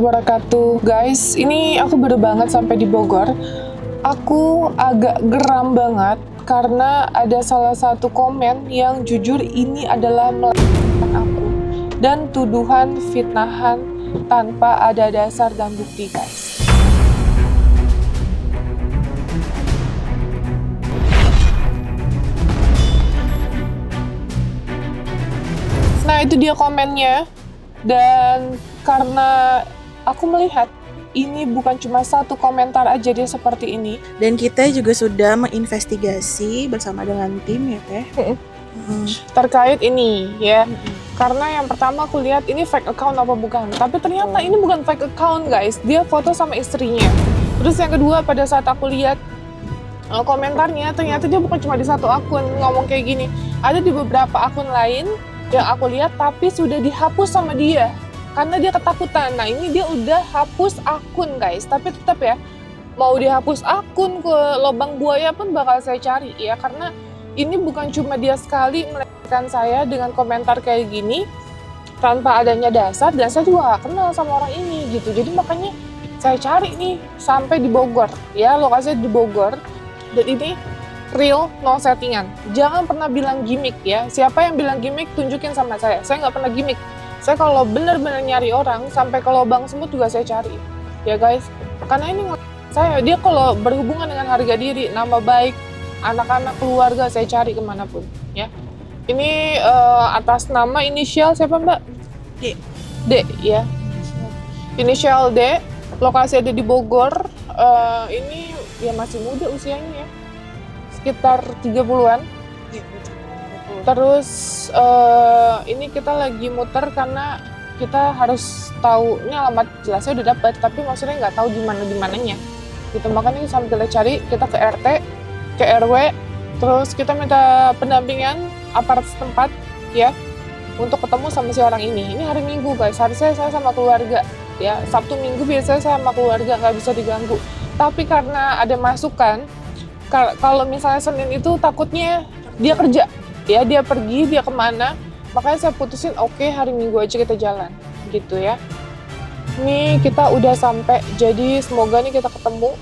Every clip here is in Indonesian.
wabarakatuh. Guys, ini aku baru banget sampai di Bogor. Aku agak geram banget karena ada salah satu komen yang jujur ini adalah melecehkan aku dan tuduhan fitnahan tanpa ada dasar dan bukti, guys. Nah, itu dia komennya. Dan karena aku melihat ini bukan cuma satu komentar aja dia seperti ini. Dan kita juga sudah menginvestigasi bersama dengan tim ya Teh. Terkait ini ya. Karena yang pertama aku lihat ini fake account apa bukan. Tapi ternyata ini bukan fake account, guys. Dia foto sama istrinya. Terus yang kedua, pada saat aku lihat komentarnya, ternyata dia bukan cuma di satu akun ngomong kayak gini. Ada di beberapa akun lain yang aku lihat tapi sudah dihapus sama dia karena dia ketakutan. Nah, ini dia udah hapus akun, guys, tapi tetap ya, mau dihapus akun ke lubang buaya pun bakal saya cari ya, karena ini bukan cuma dia sekali melecehkan saya dengan komentar kayak gini tanpa adanya dasar, dan saya juga gak kenal sama orang ini gitu. Jadi makanya saya cari nih sampai di Bogor ya, lokasinya di Bogor, dan ini real, no settingan. Jangan pernah bilang gimmick ya. Siapa yang bilang gimmick, tunjukin sama saya. Saya nggak pernah gimmick. Saya kalau bener-bener nyari orang, sampai ke lubang semut juga saya cari. Ya guys, karena ini saya, dia kalau berhubungan dengan harga diri, nama baik, anak-anak, keluarga, saya cari kemanapun. Ya. Ini atas nama inisial siapa, Mbak? D. D, ya. Inisial D, lokasi ada di Bogor. Ini ya masih muda usianya ya. Sekitar 30-an. Terus ini kita lagi muter karena kita harus tahu, ini alamat jelasnya udah dapat, tapi maksudnya nggak tahu di mananya. Gitu, makanya sambil kita cari, kita ke RT, ke RW, terus kita minta pendampingan aparat setempat ya untuk ketemu sama si orang ini. Ini hari Minggu, guys. Harusnya saya sama keluarga ya. Sabtu Minggu biasanya saya sama keluarga, nggak bisa diganggu. Tapi karena ada masukan, kalau misalnya Senin itu takutnya dia kerja, ya dia pergi, dia kemana, makanya saya putusin oke, hari Minggu aja kita jalan, gitu ya. Ini kita udah sampai, jadi semoga nih kita ketemu.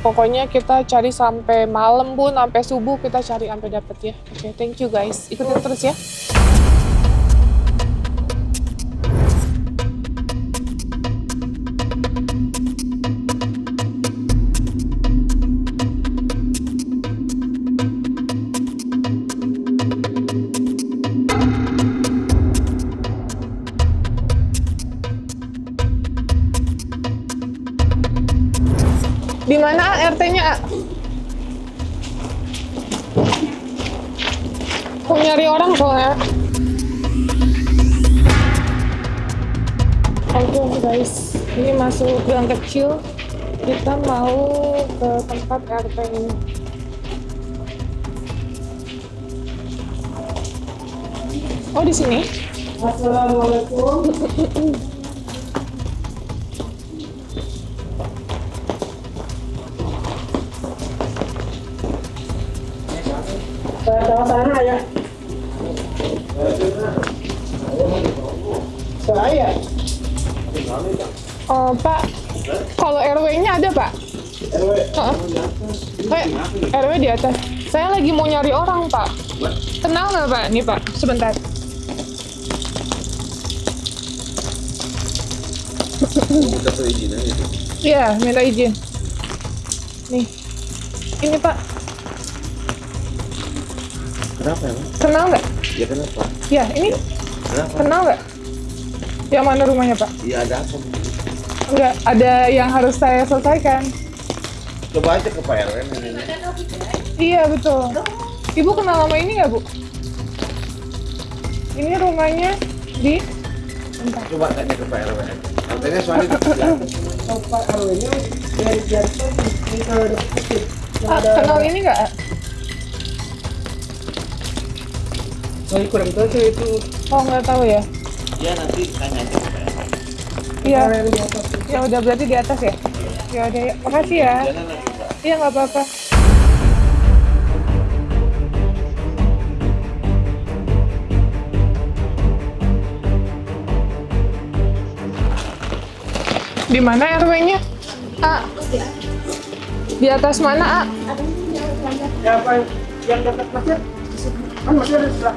Pokoknya kita cari sampai malam pun, sampai subuh kita cari sampai dapet ya. Oke, thank you guys, ikutin terus ya. Di mana RT-nya? Aku nyari orang soalnya. Oke guys, ini masuk gang kecil. Kita mau ke tempat RT ini. Oh, di sini? Assalamualaikum. Sama sana ya. Saya. Oh, Pak. Kalau RW-nya ada, Pak? RW. RW di atas. Saya lagi mau nyari orang, Pak. Kenal nggak, Pak? Nih, Pak. Sebentar. Minta perizinan itu. Iya, minta izin. Nih. Ini, Pak. Kenapa ya? Kenal nggak? Ya kenapa? Ya, ini. Kenapa? Kenal nggak? Yang mana rumahnya, Pak? Iya ada apa? Enggak, ada yang harus saya selesaikan. Coba aja ke Pak RW ini. Iya, betul. Ibu kenal nama ini nggak, Bu? Ini rumahnya di... Bentar. Coba tanya ke Pak RW. Katanya soalnya di belakang. Pak RW-nya dari jatuh di Kenal ini nggak? Saya kurang tahu saya itu. Oh, nggak tahu ya? Iya nanti tanya aja ke Pak RW. Iya. Yang di atas. Ya udah, berarti di atas ya? Ya udah, ya. Makasih ya. Jangan nanti Pak. Iya, nggak apa-apa. Di mana RW-nya? A. Di atas mana, A? Ya, apa yang dekat masjid? Kan masih ada sebelah.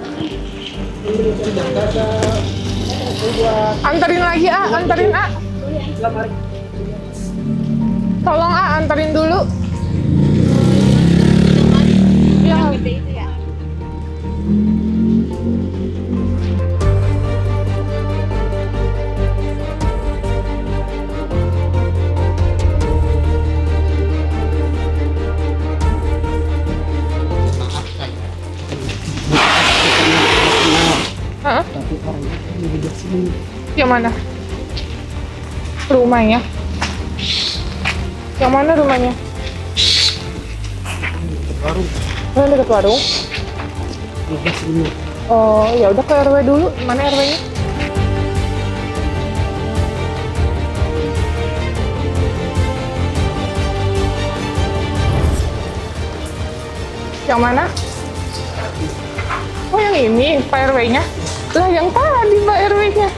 Anterin lagi, A. Anterin, A. Tolong, A. Anterin dulu. Iya. Hah? Tapi orangnya di dekat sini. Yang mana? Rumahnya? Yang mana rumahnya? Warung Oh, yang dekat warung? di dekat sini. Oh, ya udah ke RW dulu. Mana RW-nya? Yang mana? Oh, yang ini Pak RW-nya. Lah, yang tadi Pak RW-nya.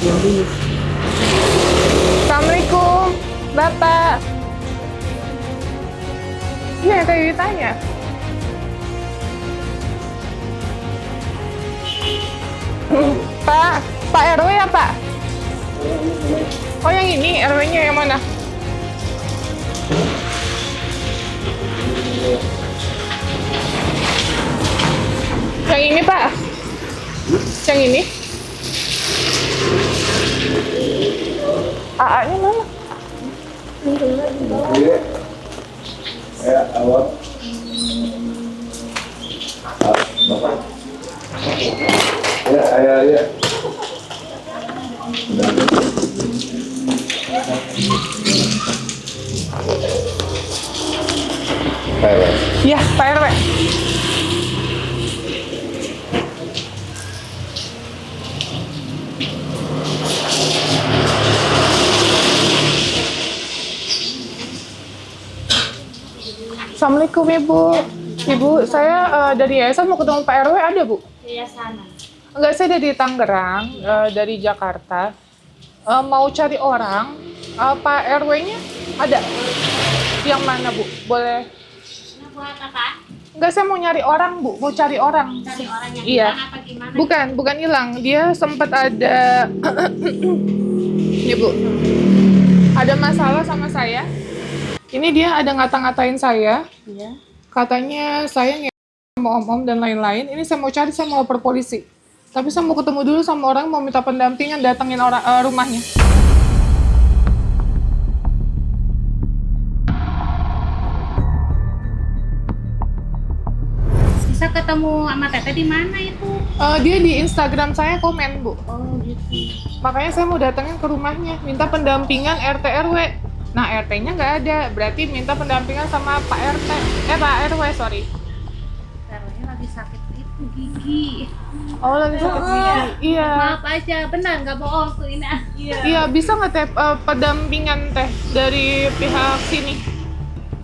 Yang ini. Assalamualaikum, Bapak. Iya, kayak ditanya. Pak RW ya, Pak? Oh, yang ini RW-nya yang mana? Yang ini, Pak? Yang ini? AA-nya mana? Ya, awal. Bapak. Ya. Iya, Pak RW. Assalamualaikum, Ibu. Ibu, saya dari yayasan mau ketemu Pak RW, ada, Bu? Yayasan. Enggak, saya dari Tangerang, dari Jakarta. Mau cari orang, Pak RW-nya ada? Yang mana, Bu? Boleh? Nah, buat apa? Enggak, saya mau nyari orang, Bu. Mau cari orang. Cari orang yang Iya. hilang apa gimana? Bukan hilang. Dia sempat ada ini, Bu. Ada masalah sama saya. Ini dia ada ngata-ngatain saya. Iya. Katanya saya sama om-om dan lain-lain. Ini saya mau cari, saya mau lapor polisi. Tapi saya mau ketemu dulu sama orang, mau minta pendampingan, datengin orang rumahnya. Bisa ketemu sama Teteh di mana itu? Dia di Instagram saya komen, Bu. Oh, gitu. Makanya saya mau datengin ke rumahnya, minta pendampingan RT RW. Nah, RT-nya nggak ada, berarti minta pendampingan sama Pak RT. Pak RW, sorry. Caranya lagi sakit itu gigi. Oh, lagi sakit gigi. Iya. Maaf aja, benar nggak bohong tuh ini. Iya, bisa nggak teh pendampingan teh dari pihak sini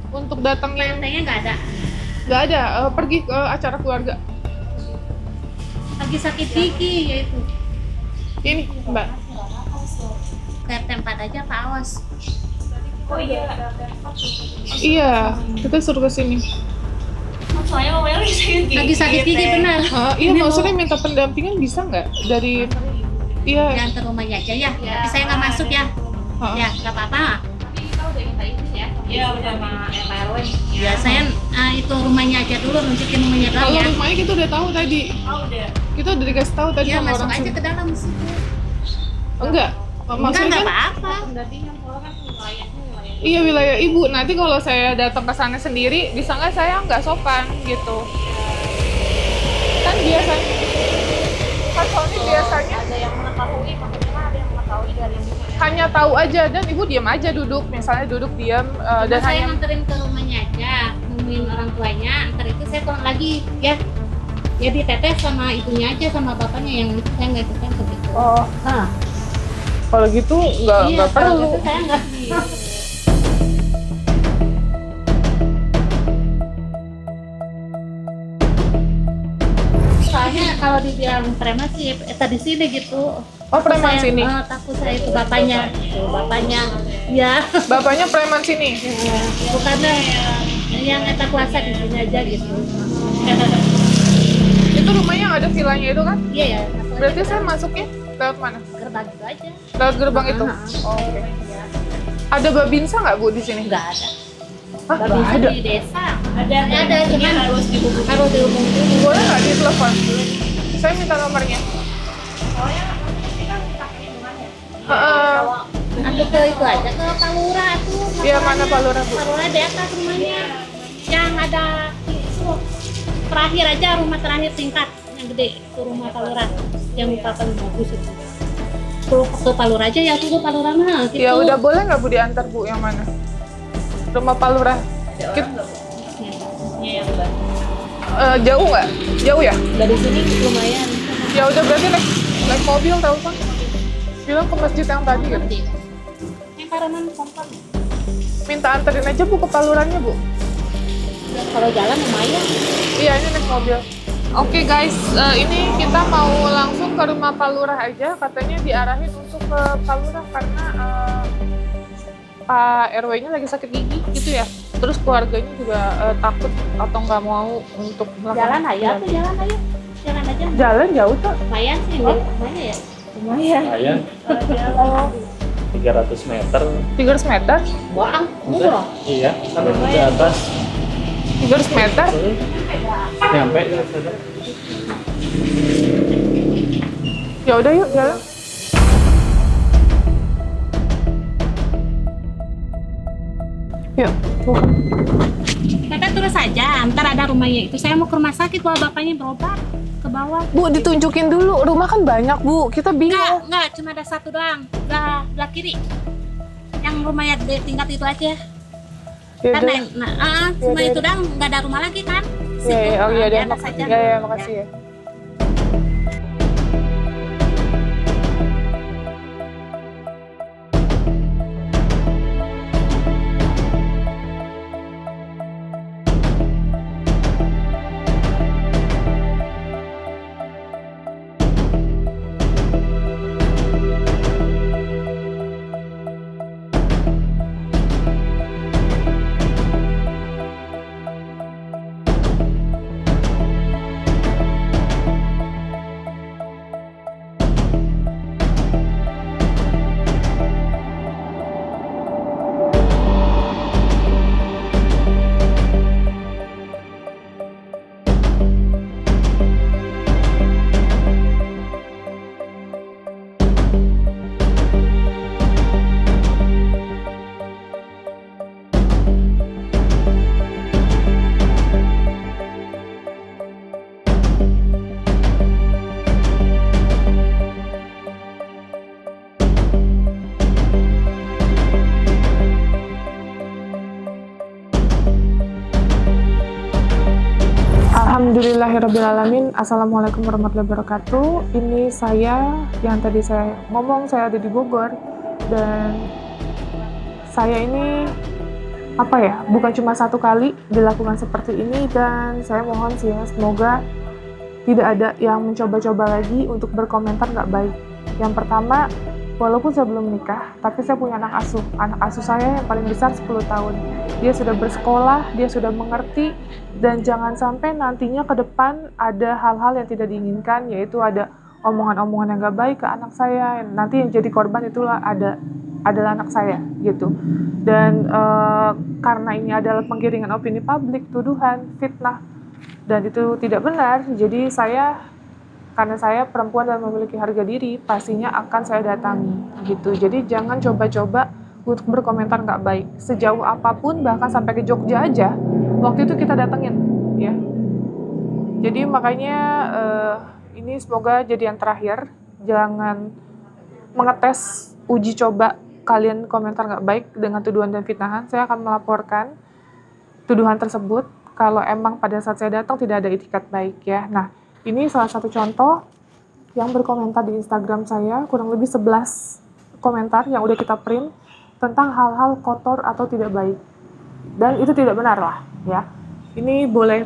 untuk datangin? Tetehnya nggak ada. Nggak ada, pergi ke acara keluarga. Lagi sakit gigi ya itu. Ini, Mbak. Ke tempat aja Pak Awas. Iya, kita suruh ke sini. Lagi sakit gigi benar. Iya, maksudnya minta pendampingan bisa nggak dari? Iya. Jangan ke rumahnya aja ya. Tapi saya nggak masuk ya. Ya, nggak apa-apa. Iya, udah sama RW. Ya, saya itu rumahnya aja dulu, nunjukin rumahnya doang Kalau ya. rumahnya kita udah tahu tadi. Oh, udah. Kita udah dikasih tahu tadi Ya, sama masuk orang aja sini. ke dalam situ. Enggak. Enggak, Maksudnya nggak kan apa-apa. Pendampingan kalau kan wilayahnya iya wilayah ibu. Nanti kalau saya datang ke sana sendiri, bisa nggak saya nggak sopan gitu. Kan biasanya, kan soalnya biasanya ada yang mengetahui, maksudnya kan ada yang mengetahui dari ibu ya. hanya tahu aja dan ibu diam aja duduk, misalnya duduk diam dan Saya hanya nganterin ke rumahnya aja, nemuin orang tuanya. Ntar itu saya pulang lagi ya. Jadi Teteh sama ibunya aja sama bapaknya yang itu saya nggak ikutan begitu. oh Nah, kalau gitu nggak kalau perlu. gitu saya nggak. Soalnya kalau dibilang preman sih di sini gitu. Oh, preman Saya, sini. takut saya itu bapaknya. Bapaknya, ya. Bapaknya preman sini. Bukannya yang eta kuasa di sini aja gitu. Itu rumahnya yang ada villanya itu kan? Iya ya. Berarti saya masuknya lewat mana? gerbang itu aja. Lewat gerbang itu? Oh, oke. Ada babinsa nggak Bu di sini? Nggak ada. Hah, Nggak nggak bisa ada? di desa. Ada cuman harus dihubungi dulu. Boleh nggak ditelepon? Saya minta nomornya. Aku ke itu aja ke Palura tuh. Iya, mana Palura, Bu? Palura di atas rumahnya. Yang ada terakhir aja, rumah terakhir tingkat yang gede itu rumah Palura yang paling bagus itu. Ke Palura aja ya, tuh ke Palura mah gitu. Ya udah, boleh nggak Bu diantar Bu yang mana? Rumah Palura. Jauh nggak? Jauh ya? Dari sini lumayan. Ya udah, berarti naik mobil tahu kan? Bilang ke masjid yang tadi kan? Yang karenan kompak. Minta anterin aja Bu ke Palurannya Bu. Kalau jalan lumayan. Iya, ini naik mobil. Oke guys, ini kita mau langsung ke rumah Palurah aja. Katanya diarahin untuk ke Palurah karena Pak RW-nya lagi sakit gigi gitu ya. Terus keluarganya juga takut atau nggak mau untuk melakukan Jalan aja tuh, jalan aja. Jalan aja. Jalan jauh tuh. Lumayan sih, lumayan ya. Lumayan. Lumayan, 300 meter. 300 meter? Boang, murah. Iya, sampai ke atas. 300 meter? Nyampe. Ya udah yuk jalan. Yuk, bukan. Teteh terus aja, ntar ada rumahnya itu. Saya mau ke rumah sakit bawa bapaknya berobat ke bawah. Bu, ditunjukin dulu. Rumah kan banyak, Bu. Kita bingung. Enggak, cuma ada satu doang. Belah kiri. Yang rumahnya di tingkat itu aja. Ya Kan udah. cuma Ya, itu doang, nggak ada rumah lagi kan? Ya, ya, oh iya deh. Di atas aja. Ya, makasih ya. Alhamdulillahirrabbilalamin. Assalamualaikum warahmatullahi wabarakatuh. Ini saya, yang tadi saya ngomong, saya ada di Bogor. Dan saya ini, bukan cuma satu kali dilakukan seperti ini. Dan saya mohon sih ya, semoga tidak ada yang mencoba-coba lagi untuk berkomentar nggak baik. Yang pertama, walaupun saya belum menikah, tapi saya punya anak asuh. Anak asuh saya yang paling besar 10 tahun. Dia sudah bersekolah, dia sudah mengerti, dan jangan sampai nantinya ke depan ada hal-hal yang tidak diinginkan, yaitu ada omongan-omongan yang gak baik ke anak saya. Nanti yang jadi korban itulah adalah anak saya, gitu. Dan karena ini adalah penggiringan opini publik, tuduhan, fitnah, dan itu tidak benar, jadi karena saya perempuan dan memiliki harga diri, pastinya akan saya datangi, gitu. Jadi jangan coba-coba untuk berkomentar nggak baik. Sejauh apapun, bahkan sampai ke Jogja aja, waktu itu kita datengin, ya. Jadi makanya ini semoga jadi yang terakhir. Jangan mengetes, uji coba kalian komentar nggak baik dengan tuduhan dan fitnahan. Saya akan melaporkan tuduhan tersebut kalau emang pada saat saya datang tidak ada itikat baik, ya. Nah, ini salah satu contoh yang berkomentar di Instagram saya, kurang lebih 11 komentar yang udah kita print tentang hal-hal kotor atau tidak baik. Dan itu tidak benar lah, ya. Ini boleh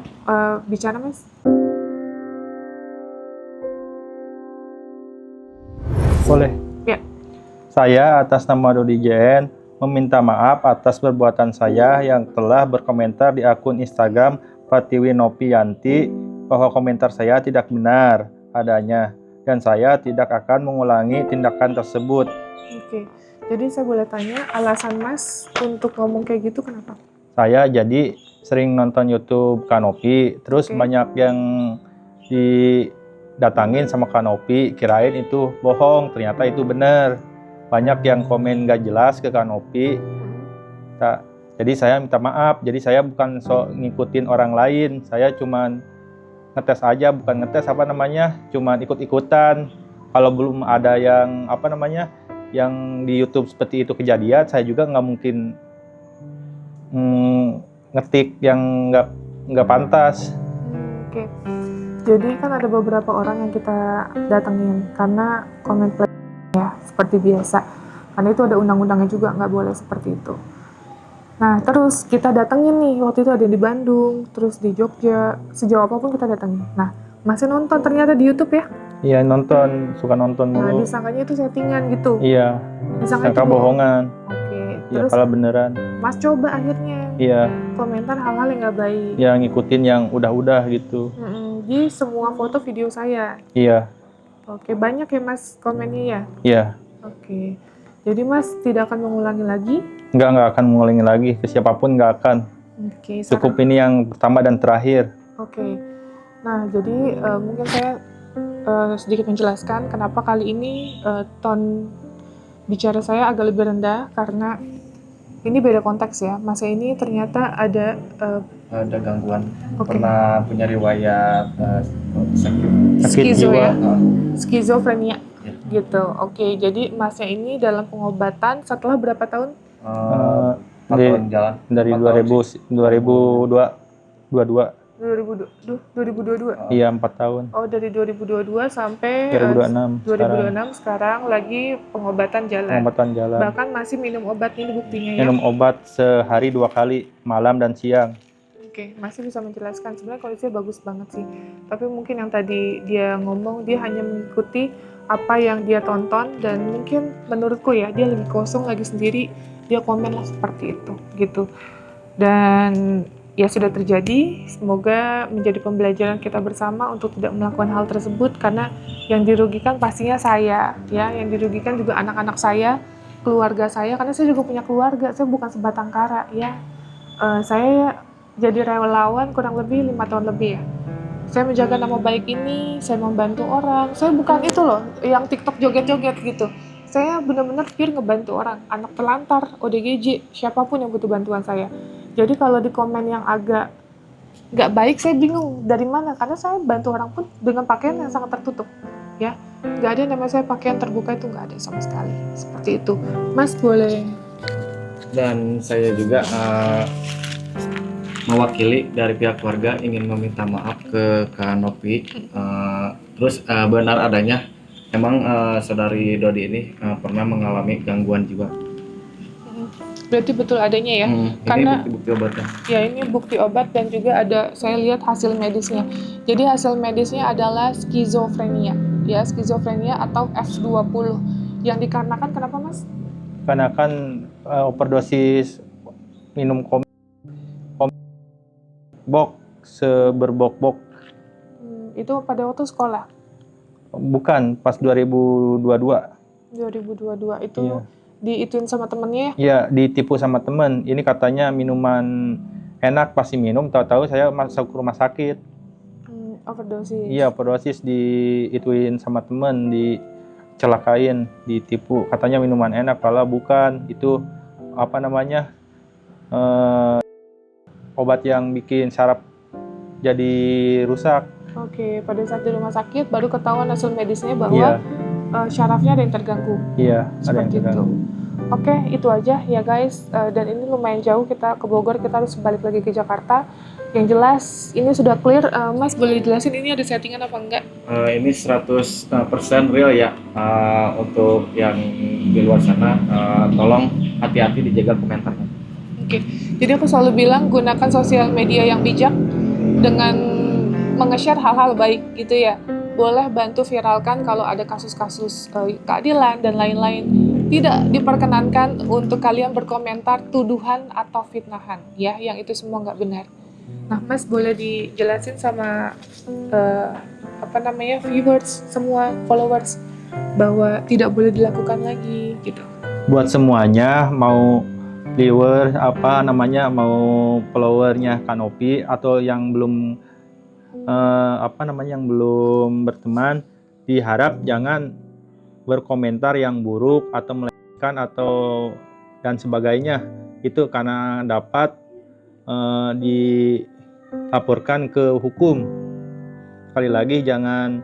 bicara, Mas? Boleh. Ya. Saya atas nama Dodi JN meminta maaf atas perbuatan saya yang telah berkomentar di akun Instagram Pratiwi Nopianti bahwa komentar saya tidak benar adanya dan saya tidak akan mengulangi tindakan tersebut. Oke. Jadi saya boleh tanya alasan Mas untuk ngomong kayak gitu kenapa? Saya jadi sering nonton YouTube Kanopi, terus Oke. banyak yang didatangin sama Kanopi, kirain itu bohong, ternyata itu benar. Banyak yang komen gak jelas ke Kanopi. Jadi saya minta maaf, jadi saya bukan sok ngikutin orang lain, saya cuman ngetes aja, bukan ngetes cuman ikut-ikutan. Kalau belum ada yang yang di YouTube seperti itu kejadian, saya juga nggak mungkin ngetik yang nggak pantas. Oke. Jadi kan ada beberapa orang yang kita datengin karena komen play ya seperti biasa. Karena itu ada undang-undangnya juga, nggak boleh seperti itu. Nah, terus kita datengin nih, waktu itu ada di Bandung, terus di Jogja, sejauh apapun kita datengin. Nah, masih nonton ternyata di YouTube ya? Iya, nonton, suka nonton Nah, mulu. disangkanya itu settingan gitu. Iya, Disangka sangka itu bohongan. Oke, Iya, terus kalau beneran. Mas coba akhirnya Iya, komentar hal-hal yang nggak baik. yang ngikutin yang udah-udah gitu. Di semua foto video saya. Iya, Oke, banyak ya Mas komennya ya? iya. Oke, jadi Mas tidak akan mengulangi lagi? Nggak akan mengulangi lagi, ke siapapun nggak akan. Oke, Cukup ini yang pertama dan terakhir. Oke, nah jadi mungkin saya sedikit menjelaskan kenapa kali ini tone bicara saya agak lebih rendah karena ini beda konteks ya. Masa ini ternyata ada ada gangguan, Oke. pernah punya riwayat sakit skizo jiwa. ya, skizofrenia Ya. gitu. Oke, jadi Masnya ini dalam pengobatan setelah berapa tahun? 4 Di- tahun jalan Dari 4 tahun sih. 2022. 2022. Iya, 4 tahun. Oh, dari 2022 sampai 2026 2026 sekarang lagi pengobatan jalan. pengobatan jalan. Bahkan masih minum obat ini buktinya ya. Minum obat sehari 2 kali, malam dan siang. Oke, masih bisa menjelaskan sebenarnya kondisinya bagus banget sih. Tapi mungkin yang tadi dia ngomong dia hanya mengikuti apa yang dia tonton dan mungkin menurutku ya dia lagi kosong, lagi sendiri, dia komen lah seperti itu gitu. Dan ya sudah terjadi, semoga menjadi pembelajaran kita bersama untuk tidak melakukan hal tersebut karena yang dirugikan pastinya saya ya, yang dirugikan juga anak-anak saya, keluarga saya karena saya juga punya keluarga, saya bukan sebatang kara ya. Saya jadi relawan kurang lebih 5 tahun lebih ya. Saya menjaga nama baik ini, saya membantu orang. Saya bukan itu loh, yang TikTok joget-joget gitu. Saya benar-benar pure ngebantu orang, anak telantar, ODGJ, siapapun yang butuh bantuan saya. Jadi kalau di komen yang agak nggak baik, saya bingung dari mana. Karena saya bantu orang pun dengan pakaian yang sangat tertutup, ya. Nggak ada yang namanya saya pakaian terbuka itu nggak ada sama sekali. Seperti itu. Mas boleh. Dan saya juga mewakili dari pihak keluarga ingin meminta maaf ke Kak Nopi. Terus benar adanya emang saudari Dodi ini pernah mengalami gangguan jiwa. Berarti betul adanya ya. Ini Karena bukti-bukti obatnya. ya ini bukti obat dan juga ada saya lihat hasil medisnya. Jadi hasil medisnya adalah skizofrenia. Ya, skizofrenia atau F20. Yang dikarenakan kenapa, Mas? Karena kan overdosis minum bok seberbok-bok. Itu pada waktu sekolah Bukan, pas 2022. 2022 itu Iya. diituin sama temennya ya? Iya, ditipu sama temen. Ini katanya minuman enak, pasti minum. Tahu-tahu saya masuk ke rumah sakit. Overdosis. Iya, overdosis diituin sama temen, dicelakain, ditipu. Katanya minuman enak, padahal bukan. Itu obat yang bikin saraf jadi rusak. Oke, pada saat di rumah sakit baru ketahuan hasil medisnya bahwa Iya, syarafnya ada yang terganggu. iya, ada yang Seperti itu. terganggu. Oke, itu aja ya guys. Dan ini lumayan jauh kita ke Bogor, kita harus balik lagi ke Jakarta. Yang jelas ini sudah clear. Mas boleh dijelasin ini ada settingan apa enggak? Ini 100% real ya. Untuk yang di luar sana, tolong hati-hati dijaga komentarnya. Oke, jadi aku selalu bilang gunakan sosial media yang bijak dengan nge-share hal-hal baik gitu ya. boleh bantu viralkan kalau ada kasus-kasus keadilan dan lain-lain. Tidak diperkenankan untuk kalian berkomentar tuduhan atau fitnahan, ya, yang itu semua nggak benar. Nah, Mas boleh dijelasin sama viewers semua, followers, bahwa tidak boleh dilakukan lagi gitu. Buat semuanya, mau viewer mau followernya Kanopi atau yang belum yang belum berteman, diharap jangan berkomentar yang buruk atau melecehkan atau dan sebagainya. Itu karena dapat dilaporkan ke hukum. Sekali lagi, jangan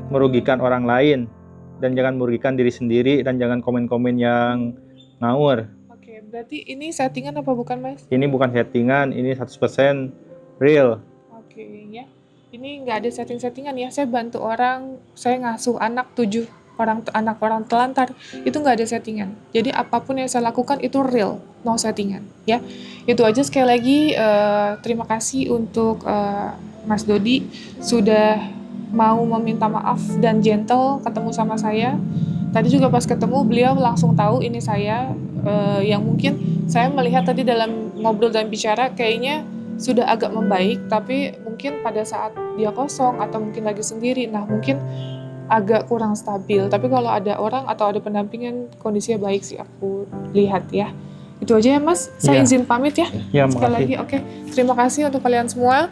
merugikan orang lain dan jangan merugikan diri sendiri dan jangan komen-komen yang ngawur. Oke, berarti ini settingan apa bukan, Mas? Ini bukan settingan, ini 100% real. Oke, ya. Ini nggak ada setting-settingan ya. Saya bantu orang, saya ngasuh anak 7 anak orang telantar, itu nggak ada settingan. Jadi apapun yang saya lakukan itu real, no settingan, ya. Itu aja. Sekali lagi terima kasih untuk Mas Dodi sudah mau meminta maaf dan gentle ketemu sama saya. Tadi juga pas ketemu beliau langsung tahu ini saya, yang mungkin saya melihat tadi dalam ngobrol dan bicara kayaknya sudah agak membaik, tapi mungkin pada saat dia kosong atau mungkin lagi sendiri, nah mungkin agak kurang stabil. Tapi kalau ada orang atau ada pendampingan, kondisinya baik sih aku lihat ya. Itu aja ya Mas, saya izin pamit ya. Ya, sekali lagi, oke. Terima kasih untuk kalian semua.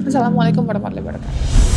Assalamualaikum warahmatullahi wabarakatuh.